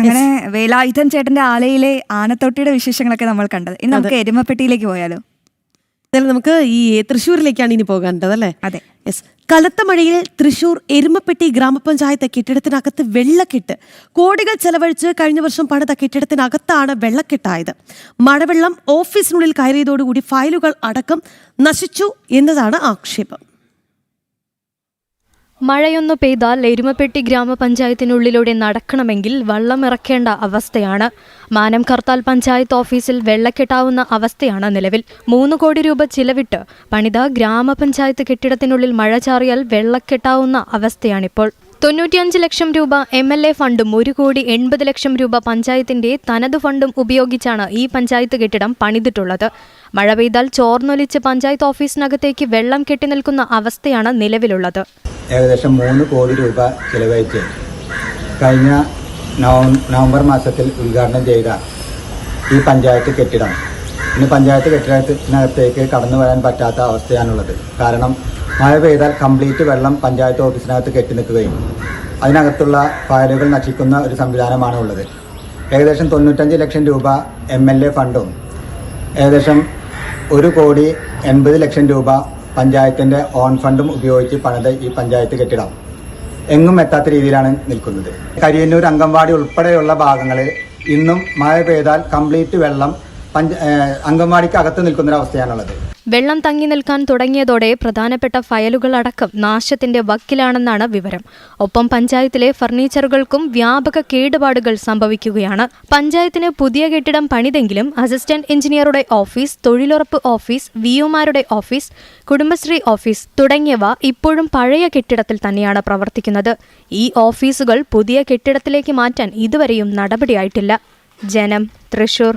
അങ്ങനെ വേലായുധൻ ചേട്ടന്റെ ആലയിലെ ആനത്തൊട്ടിയുടെ വിശേഷങ്ങളൊക്കെ നമ്മൾ കണ്ടത്. ഇനി നമുക്ക് എരുമപ്പെട്ടിയിലേക്ക് പോയാലോ? നമുക്ക് ഈ തൃശ്ശൂരിലേക്കാണ് ഇനി പോകേണ്ടത് അല്ലേ? അതെ. യെസ്. കനത്ത മഴയിൽ തൃശൂർ എരുമപ്പെട്ടി ഗ്രാമപഞ്ചായത്ത് കെട്ടിടത്തിനകത്ത് വെള്ളക്കെട്ട്. കോടികൾ ചെലവഴിച്ച് കഴിഞ്ഞ വർഷം പണിത കെട്ടിടത്തിനകത്താണ് വെള്ളക്കെട്ടായത്. മഴവെള്ളം ഓഫീസിനുള്ളിൽ കയറിയതോടുകൂടി ഫയലുകൾ അടക്കം നശിച്ചു എന്നതാണ് ആക്ഷേപം. മഴയൊന്നു പെയ്താൽ എരുമപ്പെട്ടി ഗ്രാമപഞ്ചായത്തിനുള്ളിലൂടെ നടക്കണമെങ്കിൽ വെള്ളമിറക്കേണ്ട അവസ്ഥയാണ്. മാനം കർത്താൽ പഞ്ചായത്ത് ഓഫീസിൽ വെള്ളക്കെട്ടാവുന്ന അവസ്ഥയാണ് നിലവിൽ. 3 കോടി രൂപ ചിലവിട്ട് പണിത ഗ്രാമപഞ്ചായത്ത് കെട്ടിടത്തിനുള്ളിൽ മഴ ചാറിയാൽ വെള്ളക്കെട്ടാവുന്ന അവസ്ഥയാണിപ്പോൾ. 95 ലക്ഷം രൂപ MLA ഫണ്ടും 1,80 ലക്ഷം രൂപ പഞ്ചായത്തിന്റെ തനതു ഫണ്ടും ഉപയോഗിച്ചാണ് ഈ പഞ്ചായത്ത് കെട്ടിടം പണിതിട്ടുള്ളത്. മഴ പെയ്താൽ ചോർന്നൊലിച്ച് പഞ്ചായത്ത് ഓഫീസിനകത്തേക്ക് വെള്ളം കെട്ടിനിൽക്കുന്ന അവസ്ഥയാണ് നിലവിലുള്ളത്. ഏകദേശം 3 കോടി രൂപ ചിലവഴിച്ച് കഴിഞ്ഞ നവംബർ മാസത്തിൽ ഉദ്ഘാടനം ചെയ്ത ഈ പഞ്ചായത്ത് കെട്ടിടം ഇന്ന് പഞ്ചായത്ത് കെട്ടിടത്തിനകത്തേക്ക് കടന്നു വരാൻ പറ്റാത്ത അവസ്ഥയാണുള്ളത്. കാരണം മഴ പെയ്താൽ കംപ്ലീറ്റ് വെള്ളം പഞ്ചായത്ത് ഓഫീസിനകത്ത് കെട്ടി നിൽക്കുകയും അതിനകത്തുള്ള ഫയലുകൾ നശിക്കുന്ന ഒരു സംവിധാനമാണ് ഉള്ളത്. ഏകദേശം 95 ലക്ഷം രൂപ MLA ഫണ്ടും ഏകദേശം 1,80 ലക്ഷം രൂപ പഞ്ചായത്തിൻ്റെ ഓൺ ഫണ്ടും ഉപയോഗിച്ച് പണിത ഈ പഞ്ചായത്ത് കെട്ടിടം എങ്ങും എത്താത്ത രീതിയിലാണ് നിൽക്കുന്നത്. കരിയന്നൂർ അംഗൻവാടി ഉൾപ്പെടെയുള്ള ഭാഗങ്ങളിൽ ഇന്നും മഴ പെയ്താൽ കംപ്ലീറ്റ് വെള്ളം അംഗൻവാടിക്ക് അകത്ത് നിൽക്കുന്നൊരവസ്ഥയാണുള്ളത്. വെള്ളം തങ്ങി നിൽക്കാൻ തുടങ്ങിയതോടെ പ്രധാനപ്പെട്ട ഫയലുകളടക്കം നാശത്തിന്റെ വക്കിലാണെന്നാണ് വിവരം. ഒപ്പം പഞ്ചായത്തിലെ ഫർണിച്ചറുകൾക്കും വ്യാപക കേടുപാടുകൾ സംഭവിക്കുകയാണ്. പഞ്ചായത്തിന് പുതിയ കെട്ടിടം പണിതെങ്കിലും അസിസ്റ്റന്റ് എഞ്ചിനീയറുടെ ഓഫീസ്, തൊഴിലുറപ്പ് ഓഫീസ്, VOമാരുടെ ഓഫീസ്, കുടുംബശ്രീ ഓഫീസ് തുടങ്ങിയവ ഇപ്പോഴും പഴയ കെട്ടിടത്തിൽ തന്നെയാണ് പ്രവർത്തിക്കുന്നത്. ഈ ഓഫീസുകൾ പുതിയ കെട്ടിടത്തിലേക്ക് മാറ്റാൻ ഇതുവരെയും നടപടിയായിട്ടില്ല. ജനം, തൃശൂർ.